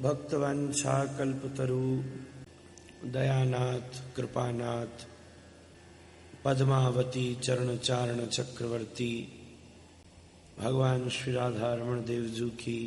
भक्तवंशा कल्पतरु दयानाथ कृपानाथ पद्मावती चरण चारण चक्रवर्ती भगवान श्री राधा रमण देव जी की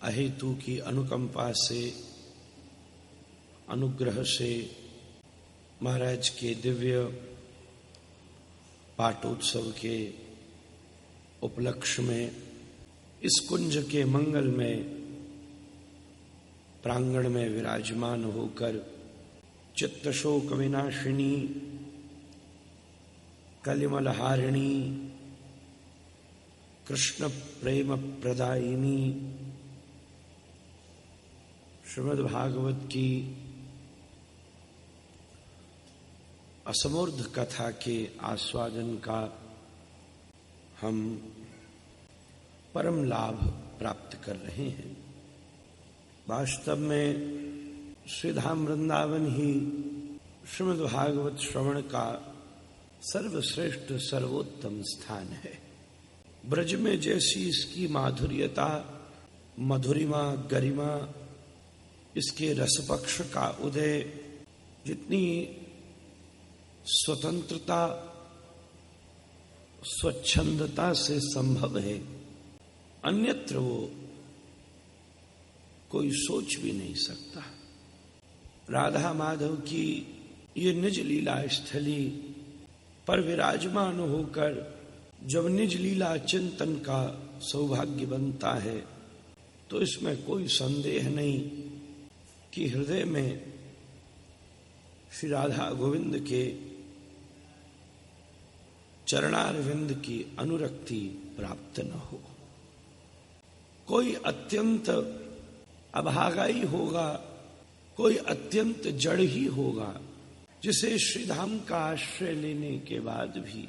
अहेतु की अनुकंपा से अनुग्रह से महाराज के दिव्य पाटोत्सव के उपलक्ष्य में इस कुंज के मंगल में प्रांगण में विराजमान होकर चित्त शोक विनाशिनी कलिमलहारिणी कृष्ण प्रेम प्रदायिनी श्रीमद् भागवत की असमूर्ध कथा के आस्वादन का हम परम लाभ प्राप्त कर रहे हैं। वास्तव में श्रीधाम वृंदावन ही श्रीमद् भागवत श्रवण का सर्वश्रेष्ठ सर्वोत्तम स्थान है। ब्रज में जैसी इसकी माधुर्यता मधुरिमा गरिमा इसके रसपक्ष का उदय जितनी स्वतंत्रता स्वच्छंदता से संभव है अन्यत्र वो कोई सोच भी नहीं सकता। राधा माधव की ये निज लीला स्थली पर विराजमान होकर जब निज लीला चिंतन का सौभाग्य बनता है तो इसमें कोई संदेह नहीं कि हृदय में श्री राधा गोविंद के चरणारविंद की अनुरक्ति प्राप्त न हो। कोई अत्यंत अभागाई होगा, कोई अत्यंत जड़ ही होगा जिसे श्रीधाम का आश्रय लेने के बाद भी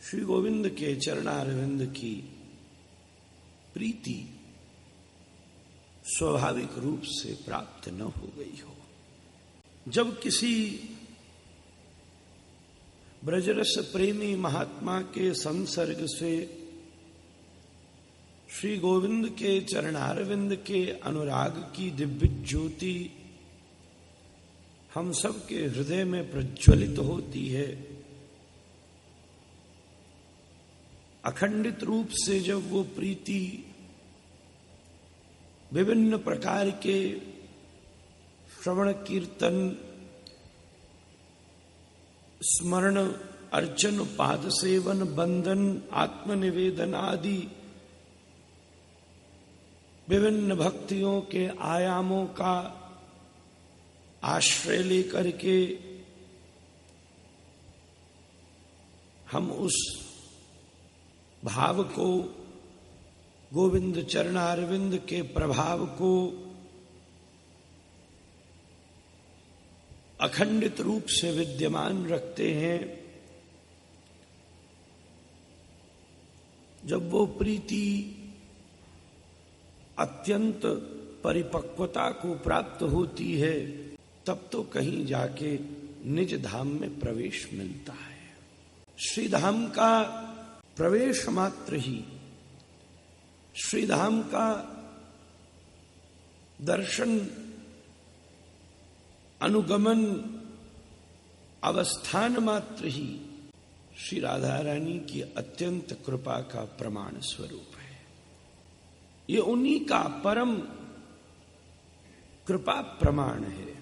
श्री गोविंद के चरणारविंद की प्रीति स्वाभाविक रूप से प्राप्त न हो गई हो। जब किसी ब्रजरस प्रेमी महात्मा के संसर्ग से श्री गोविंद के चरणारविंद के अनुराग की दिव्य ज्योति हम सब के हृदय में प्रज्वलित होती है, अखंडित रूप से जब वो प्रीति विभिन्न प्रकार के श्रवण कीर्तन स्मरण अर्चन पाद सेवन बंधन आत्मनिवेदन आदि विभिन्न भक्तियों के आयामों का आश्रय लेकर के हम उस भाव को गोविंद चरणारविंद के प्रभाव को अखंडित रूप से विद्यमान रखते हैं। जब वो प्रीति अत्यंत परिपक्वता को प्राप्त होती है तब तो कहीं जाके निज धाम में प्रवेश मिलता है। श्रीधाम का प्रवेश मात्र ही श्रीधाम का दर्शन अनुगमन अवस्थान मात्र ही श्री राधा रानी की अत्यंत कृपा का प्रमाण स्वरूप है। ये उन्हीं का परम कृपा प्रमाण है।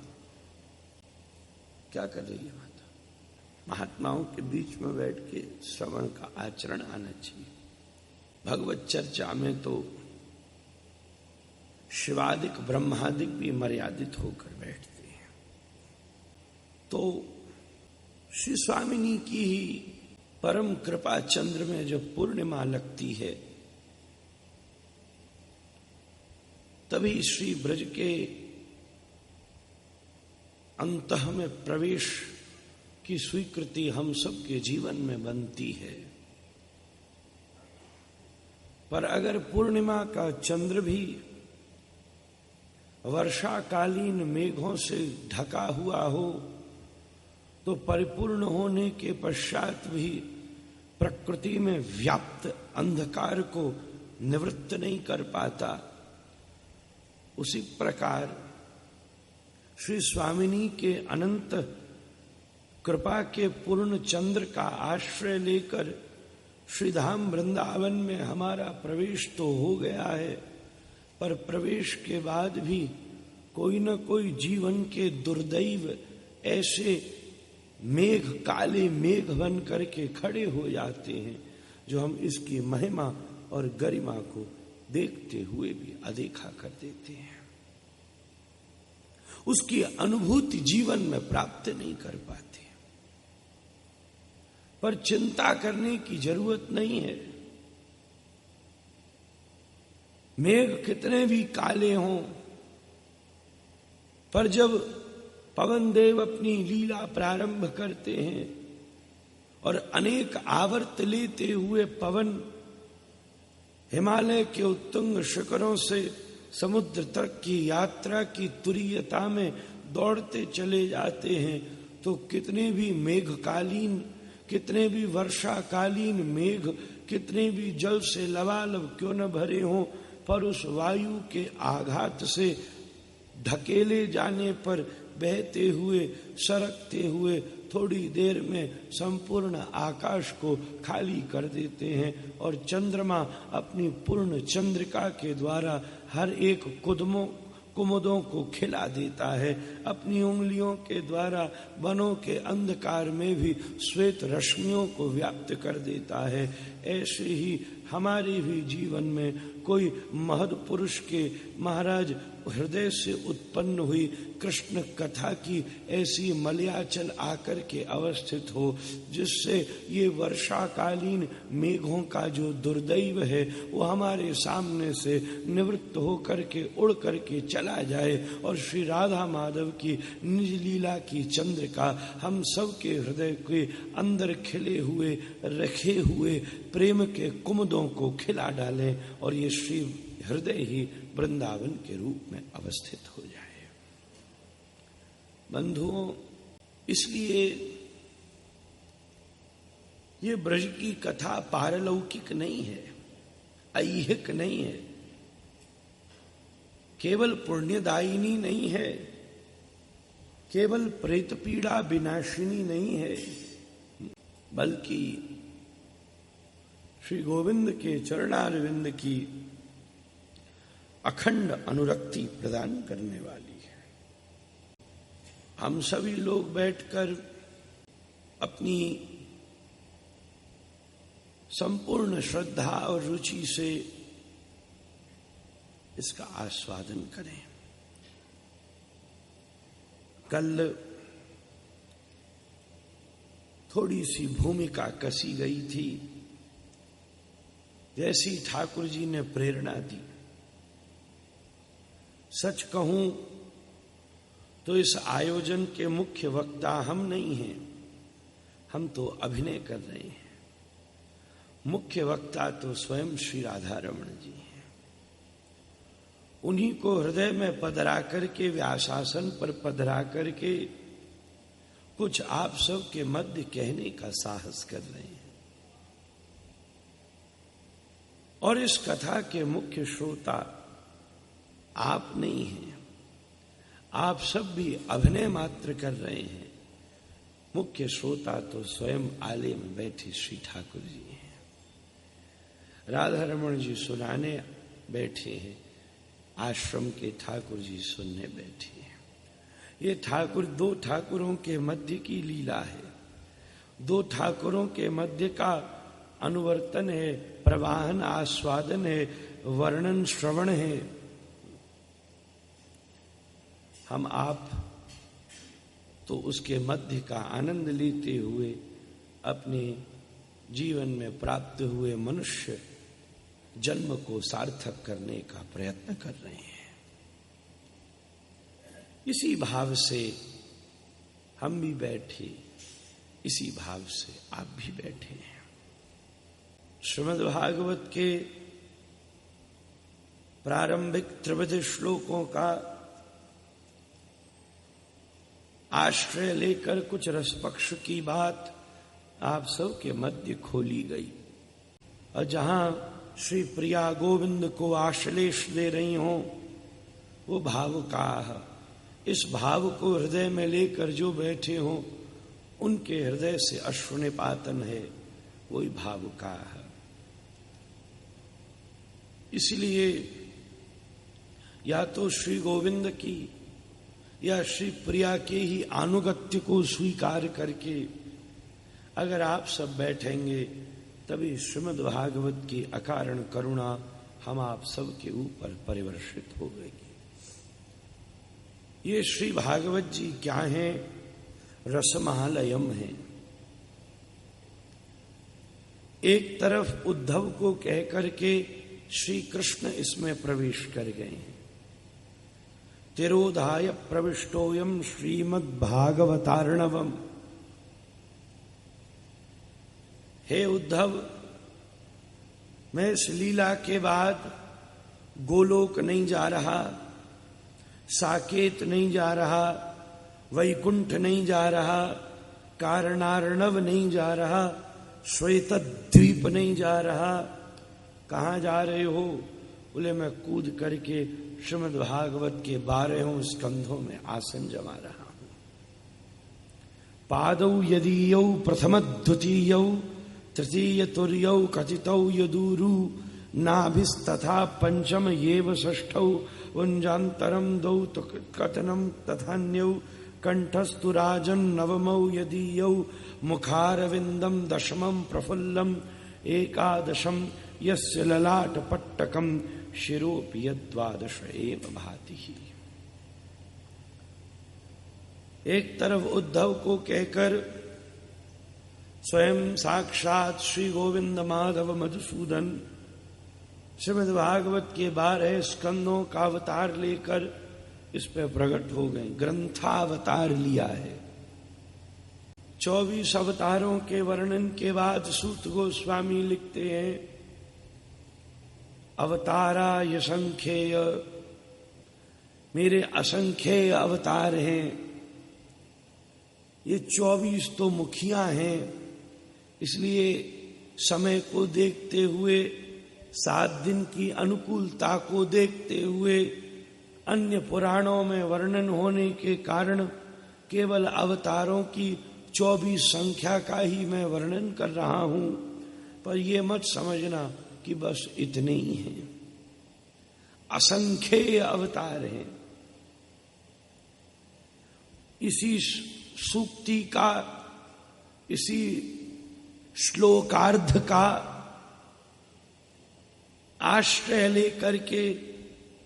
क्या कर रही है माता? महात्माओं के बीच में बैठ के श्रवण का आचरण आना चाहिए। भगवत चर्चा में तो शिवादिक ब्रह्मादिक भी मर्यादित होकर बैठते हैं। तो श्री स्वामिनी की ही परम कृपा चंद्र में जब पूर्णिमा लगती है तभी श्री ब्रज के अंतः में प्रवेश की स्वीकृति हम सबके जीवन में बनती है। पर अगर पूर्णिमा का चंद्र भी वर्षाकालीन मेघों से ढका हुआ हो तो परिपूर्ण होने के पश्चात भी प्रकृति में व्याप्त अंधकार को निवृत्त नहीं कर पाता। उसी प्रकार श्री स्वामिनी के अनंत कृपा के पूर्ण चंद्र का आश्रय लेकर श्रीधाम वृंदावन में हमारा प्रवेश तो हो गया है, पर प्रवेश के बाद भी कोई न कोई जीवन के दुर्दैव ऐसे मेघ, काले मेघ बन करके खड़े हो जाते हैं जो हम इसकी महिमा और गरिमा को देखते हुए भी अदेखा कर देते हैं, उसकी अनुभूति जीवन में प्राप्त नहीं कर पाते। पर चिंता करने की जरूरत नहीं है। मेघ कितने भी काले हों, पर जब पवन देव अपनी लीला प्रारंभ करते हैं और अनेक आवर्त लेते हुए पवन हिमालय के उत्तुंग शिखरों से समुद्र तक की यात्रा की तुरीयता में दौड़ते चले जाते हैं, तो कितने भी मेघकालीन, कितने भी वर्षाकालीन मेघ, कितने भी जल से लबालब क्यों न भरे हों, पर उस वायु के आघात से ढकेले जाने पर बहते हुए, सरकते हुए थोड़ी देर में संपूर्ण आकाश को खाली कर देते हैं और चंद्रमा अपनी पूर्ण चंद्रिका के द्वारा हर एक कुमुदों को खिला देता है, अपनी उंगलियों के द्वारा वनों के अंधकार में भी श्वेत रश्मियों को व्याप्त कर देता है। ऐसे ही हमारे भी जीवन में कोई महद पुरुष के महाराज हृदय से उत्पन्न हुई कृष्ण कथा की ऐसी मलयाचल आकर के अवस्थित हो, जिससे ये वर्षाकालीन मेघों का जो दुर्दैव है वो हमारे सामने से निवृत्त होकर के उड़ करके चला जाए और श्री राधा माधव की निज लीला की चंद्रिका हम सबके हृदय के अंदर खिले हुए, रखे हुए प्रेम के कुमुदों को खिला डालें और ये श्री हृदय ही वृंदावन के रूप में अवस्थित हो जाए। बंधुओं, इसलिए ये ब्रज की कथा पारलौकिक नहीं है, ऐहिक नहीं है, केवल पुण्यदायिनी नहीं है, केवल प्रेत पीड़ा विनाशिनी नहीं है, बल्कि श्री गोविंद के चरणारविंद की अखंड अनुरक्ति प्रदान करने वाली है। हम सभी लोग बैठकर अपनी संपूर्ण श्रद्धा और रुचि से इसका आस्वादन करें। कल थोड़ी सी भूमिका कसी गई थी, जैसी ठाकुर जी ने प्रेरणा दी। सच कहूं तो इस आयोजन के मुख्य वक्ता हम नहीं हैं, हम तो अभिनय कर रहे हैं। मुख्य वक्ता तो स्वयं श्री राधा रमण जी हैं। उन्हीं को हृदय में पधरा करके, व्यासासन पर पधरा करके कुछ आप सब के मध्य कहने का साहस कर रहे हैं। और इस कथा के मुख्य श्रोता आप नहीं हैं, आप सब भी अभिनय मात्र कर रहे हैं। मुख्य श्रोता तो स्वयं आले में बैठे श्री ठाकुर जी हैं। राधा रमण जी सुनाने बैठे हैं, आश्रम के ठाकुर जी सुनने बैठे हैं। ये ठाकुर दो ठाकुरों के मध्य की लीला है, दो ठाकुरों के मध्य का अनुवर्तन है, प्रवाहन आस्वादन है, वर्णन श्रवण है। हम आप तो उसके मध्य का आनंद लेते हुए अपने जीवन में प्राप्त हुए मनुष्य जन्म को सार्थक करने का प्रयत्न कर रहे हैं। इसी भाव से हम भी बैठे, इसी भाव से आप भी बैठे हैं। श्रीमद् भागवत के प्रारंभिक त्रिविध श्लोकों का आश्रय लेकर कुछ रसपक्ष की बात आप सब के मध्य खोली गई, और जहां श्री प्रिया गोविंद को आश्लेष दे रही हों, वो भाव का, इस भाव को हृदय में लेकर जो बैठे हों उनके हृदय से अश्रुनिपातन है, वही भाव का है। इसलिए या तो श्री गोविंद की या श्री प्रिया के ही अनुगत्य को स्वीकार करके अगर आप सब बैठेंगे तभी श्रीमद् भागवत की अकारण करुणा हम आप सब के ऊपर परिवर्षित होगी। ये श्री भागवत जी क्या हैं? रसमहालयम है। एक तरफ उद्धव को कह करके श्री कृष्ण इसमें प्रवेश कर गए हैं। तिरोधाय प्रविष्टोयम श्रीमद् भागवतार्णवम। हे उद्धव, मैं इस लीला के बाद गोलोक नहीं जा रहा, साकेत नहीं जा रहा, वैकुंठ नहीं जा रहा, कारणार्णव नहीं जा रहा, श्वेत द्वीप नहीं जा रहा। कहाँ जा रहे हो? बोले मैं कूद करके श्रीमद् भागवत के 12 स्कंधों में आसन जमा रहा हूं। पादौ यदीयौ प्रथम द्वितीयौ तृतीय तुर्यौ कथितौ यदूरु नाभिस्तथा पंचम येव षष्ठौ उञ्जान्तरं द्वौ कथनं तथान्यौ कंठस्तु राजन् नवमौ यदीयौ मुखारविन्दं दशमं प्रफुल्लम् एकादशं यस्य ललाटपट्टकं शिरोऽपि यद्वादश एव भाति। एक तरफ उद्धव को कहकर स्वयं साक्षात श्री गोविंद माधव मधुसूदन श्रीमद् भागवत के 12 स्कंदों का अवतार लेकर इस पर प्रकट हो गए। ग्रंथावतार लिया है। 24 अवतारों के वर्णन के बाद सूत गोस्वामी लिखते हैं, अवतारा असंख्येय, मेरे असंख्येय अवतार हैं। ये 24 तो मुखिया हैं, इसलिए समय को देखते हुए, 7 दिन की अनुकूलता को देखते हुए, अन्य पुराणों में वर्णन होने के कारण केवल अवतारों की 24 संख्या का ही मैं वर्णन कर रहा हूं। पर ये मत समझना कि बस इतने ही हैं, असंख्य अवतार हैं। इसी सूक्ति का, इसी श्लोकार्ध का आश्रय लेकर के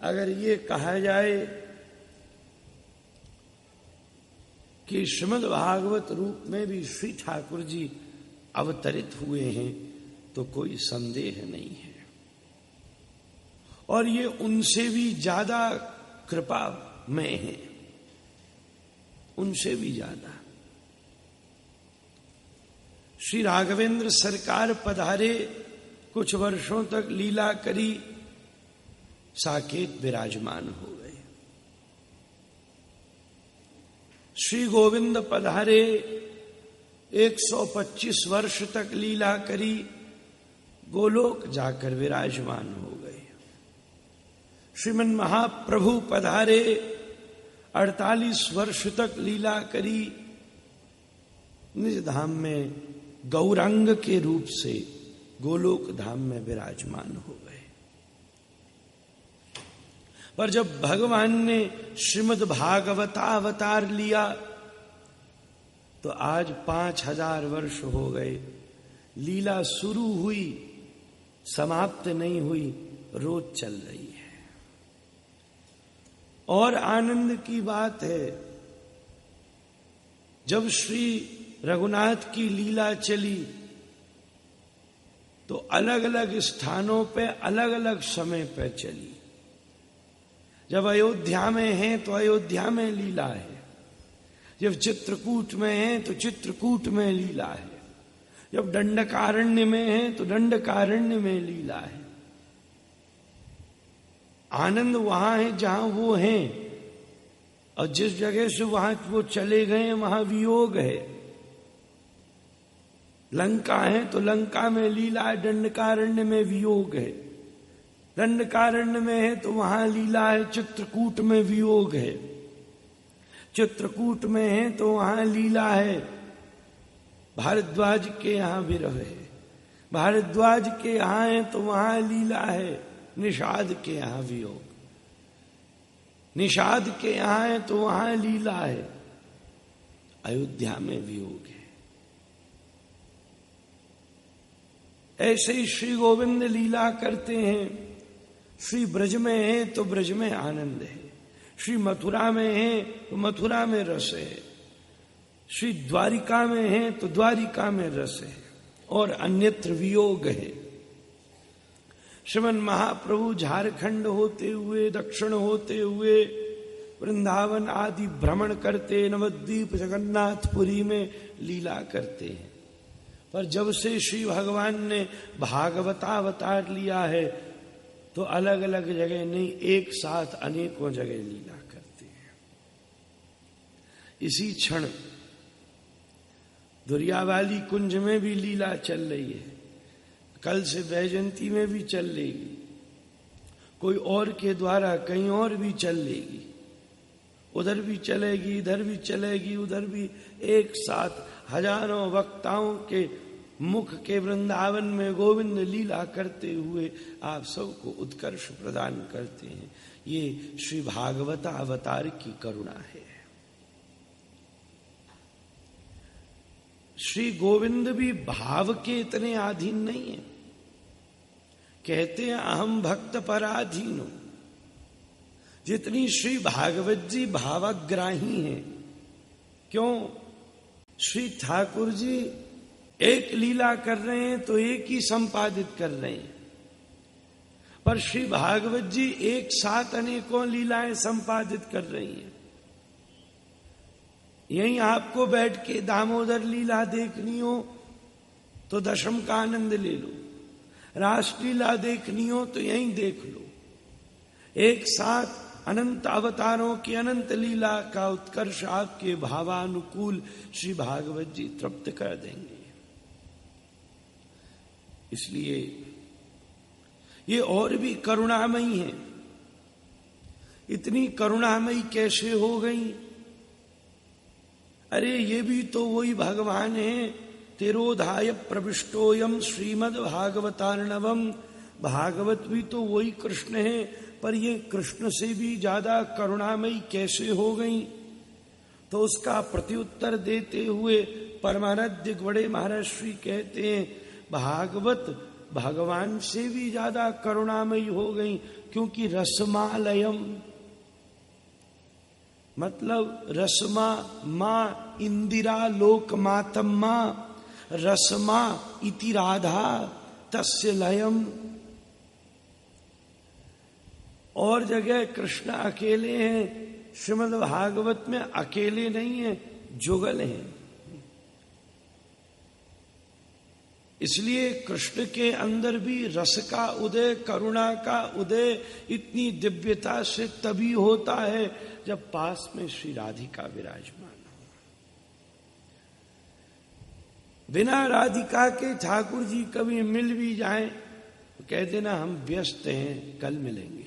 अगर ये कहा जाए कि श्रीमद् भागवत रूप में भी श्री ठाकुर जी अवतरित हुए हैं तो कोई संदेह नहीं है। और ये उनसे भी ज्यादा कृपा में है, उनसे भी ज्यादा। श्री राघवेंद्र सरकार पधारे, कुछ वर्षों तक लीला करी, साकेत विराजमान हो गए। श्री गोविंद पधारे, 125 वर्ष तक लीला करी, गोलोक जाकर विराजमान हो गए। श्रीमन महाप्रभु पधारे, 48 वर्ष तक लीला करी, निज धाम में गौरांग के रूप से गोलोक धाम में विराजमान हो गए। पर जब भगवान ने श्रीमद् भागवतावतार लिया तो आज 5000 वर्ष हो गए। लीला शुरू हुई, समाप्त नहीं हुई, रोज चल रही है। और आनंद की बात है, जब श्री रघुनाथ की लीला चली तो अलग अलग स्थानों पे अलग अलग समय पर चली। जब अयोध्या में हैं तो अयोध्या में लीला है, जब चित्रकूट में हैं तो चित्रकूट में लीला है, जब दंडकारण्य में हैं तो दंडकारण्य में लीला है। आनंद वहां है जहां वो हैं, और जिस जगह से वहां वो चले गए वहां वियोग है। लंका है तो लंका में लीला है, दंडकारण्य में वियोग है। दंडकारण्य में है तो वहां लीला है, चित्रकूट में वियोग है। चित्रकूट में है तो वहां लीला है, भारद्वाज के यहां विरह है। भारद्वाज के यहां है तो वहां लीला है, निषाद के यहां वियोग। निषाद के यहां है तो वहां लीला है, अयोध्या में वियोग है। ऐसे ही श्री गोविंद लीला करते हैं। श्री ब्रज में है तो ब्रज में आनंद है, श्री मथुरा में है तो मथुरा में रस है, श्री द्वारिका में है तो द्वारिका में रस है, और अन्यत्र वियोग है। श्रीमन महाप्रभु झारखंड होते हुए, दक्षिण होते हुए, वृंदावन आदि भ्रमण करते, नवद्वीप जगन्नाथपुरी में लीला करते हैं। पर जब से श्री भगवान ने भागवतावतार लिया है तो अलग अलग जगह नहीं, एक साथ अनेकों जगह लीला करते हैं। इसी क्षण दुर्यावाली कुंज में भी लीला चल रही है, कल से बैजंती में भी चल लेगी, कोई और के द्वारा कहीं और भी चल लेगी, उधर भी चलेगी, इधर भी चलेगी, उधर भी। एक साथ हजारों वक्ताओं के मुख के वृंदावन में गोविंद लीला करते हुए आप सबको उत्कर्ष प्रदान करते हैं। ये श्री भागवत अवतार की करुणा है। श्री गोविंद भी भाव के इतने अधीन नहीं है। कहते हैं अहम भक्त पराधीन हूं। जितनी श्री भागवत जी भावग्राही हैं। क्यों? श्री ठाकुर जी एक लीला कर रहे हैं तो एक ही संपादित कर रहे हैं, पर श्री भागवत जी एक साथ अनेकों लीलाएं संपादित कर रही हैं। यहीं आपको बैठ के दामोदर लीला देखनी हो तो दशम का आनंद ले लो, रासलीला देखनी हो तो यहीं देख लो। एक साथ अनंत अवतारों की अनंत लीला का उत्कर्ष आपके भावानुकूल श्री भागवत जी तृप्त कर देंगे। इसलिए ये और भी करुणामयी है। इतनी करुणामयी कैसे हो गई? अरे ये भी तो वही भगवान है। तिरोधाय प्रविष्टोयम श्रीमद् भागवतार्णवम। भागवत भी तो वही कृष्ण है, पर ये कृष्ण से भी ज्यादा करुणामयी कैसे हो गई? तो उसका प्रत्युत्तर देते हुए परमानंद बड़े महाराज श्री कहते हैं भागवत भगवान से भी ज्यादा करुणामयी हो गई, क्योंकि रसमालयम मतलब रसमा मां इंदिरा लोक मातम्मा, रसमा इति राधा तस्य लयम। और जगह कृष्ण अकेले हैं, श्रीमद् भागवत में अकेले नहीं है, जुगल हैं। इसलिए कृष्ण के अंदर भी रस का उदय, करुणा का उदय इतनी दिव्यता से तभी होता है जब पास में श्री राधिका विराजमान हो। बिना राधिका के ठाकुर जी कभी मिल भी जाएं तो कह देना हम व्यस्त हैं, कल मिलेंगे,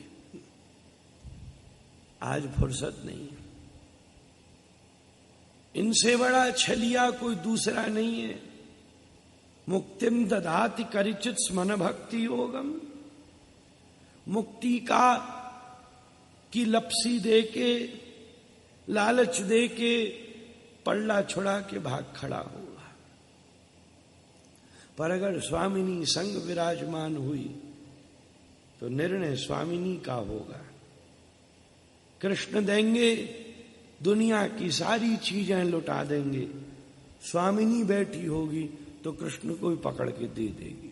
आज फुर्सत नहीं। इनसे बड़ा छलिया कोई दूसरा नहीं है। मुक्तिम ददाति करिचित स्मन भक्ति योगम। मुक्ति का की लपसी दे के, लालच दे के पल्ला छुड़ा के भाग खड़ा होगा। पर अगर स्वामिनी संग विराजमान हुई तो निर्णय स्वामिनी का होगा। कृष्ण देंगे, दुनिया की सारी चीजें लुटा देंगे। स्वामिनी बैठी होगी तो कृष्ण को भी पकड़ के दे देगी।